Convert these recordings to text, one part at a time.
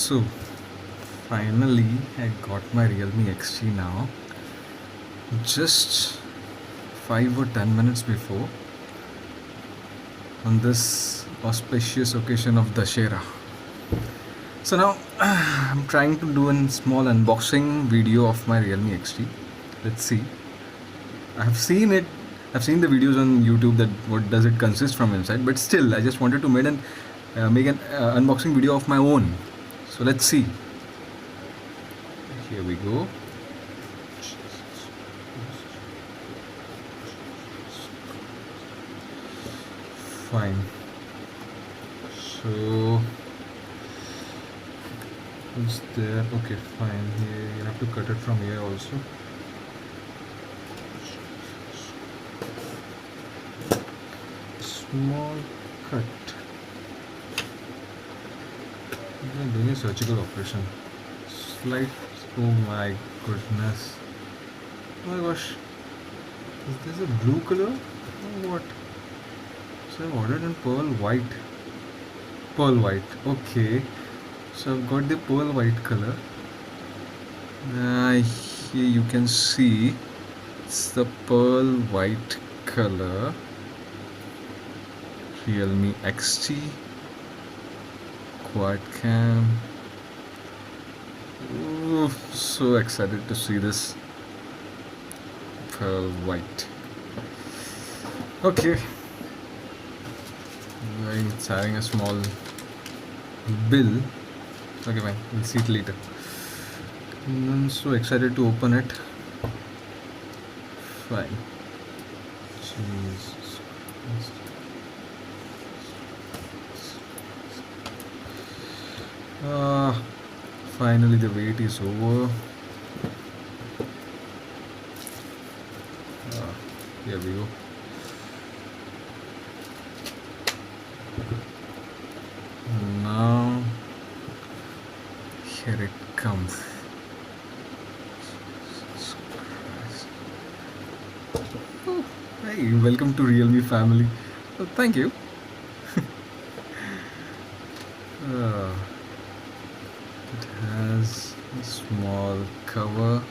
So finally I got my Realme XT now. Just 5 or 10 minutes before, on this auspicious occasion of Dasshera. So now I'm trying to do a small unboxing video of my Realme XT. Let's see. I have seen it. I've seen the videos on YouTube that what does it consist from inside, but still I just wanted to make an unboxing video of my own. So let's see. Here we go. Fine. So is there? Okay, fine. Here you have to cut it from here also. Small cut. I'm doing a surgical operation. Slight. Oh my goodness. Oh my gosh. Is this a blue color? Or what? So I've ordered in pearl white. Pearl white. Okay. So I've got the pearl white color. Here you can see it's the pearl white color. Realme XT quad cam. Ooh, so excited to see this pearl white. Okay. It's having a small bill. Okay, fine. We'll see it later. I'm so excited to open it. Fine. Jesus Christ. Finally the wait is over. Here we go. Now here it comes. Jesus Christ. Oh, hey, welcome to Realme family. Oh, thank you. It has a small cover,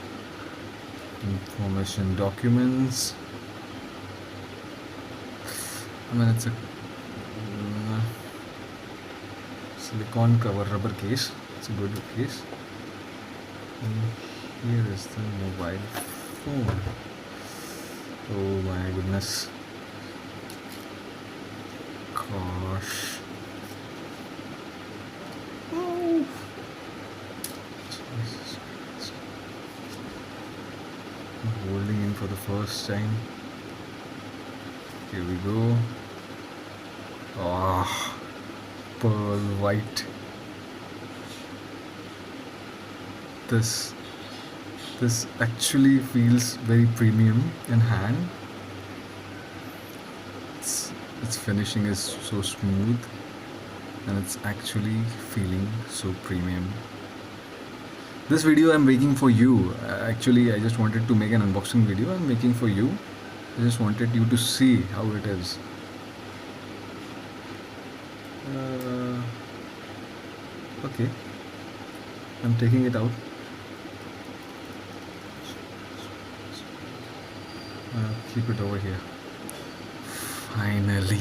information documents. I mean, it's a silicone cover rubber case. It's a good case. And here is the mobile phone. Oh my goodness. Gosh. Oh. Jesus Christ. I'm holding in for the first time. Here we go. Ah, pearl white. This actually feels very premium in hand. Its finishing is so smooth, and it's actually feeling so premium. This video I'm making for you. Actually, I just wanted to make an unboxing video. I'm making for you. I just wanted you to see how it is. Okay, I'm taking it out. Keep it over here. Finally,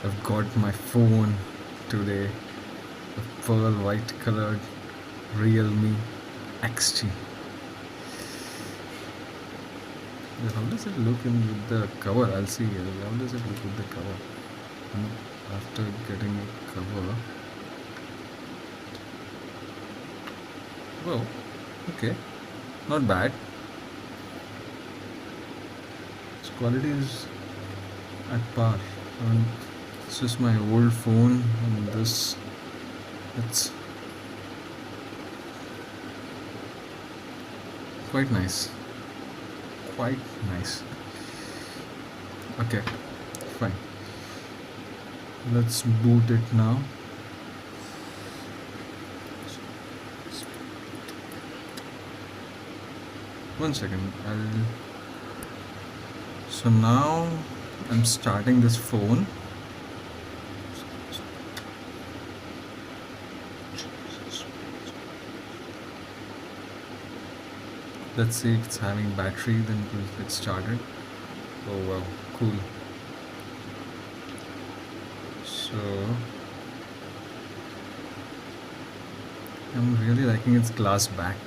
I've got my phone today. A pearl white colored Realme XT. How does it look with the cover? I'll see. How does it look with the cover? After getting the cover. Well, okay, not bad. Its quality is at par. I mean, it's just my old phone, and this, it's quite nice. Quite nice. Okay, fine. Let's boot it now. One second. So now I'm starting this phone. Let's see if it's having battery, then it will get started. Oh wow, cool. So I'm really liking its glass back.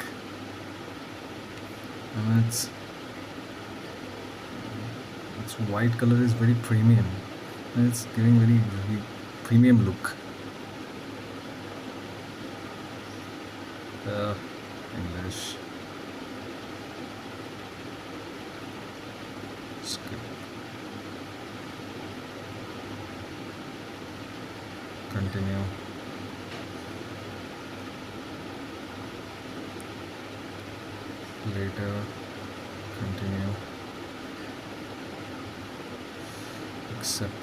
I mean, its white color is very premium, and it's giving very premium look. Uh, English. Skip. Continue. Later. Continue. Accept.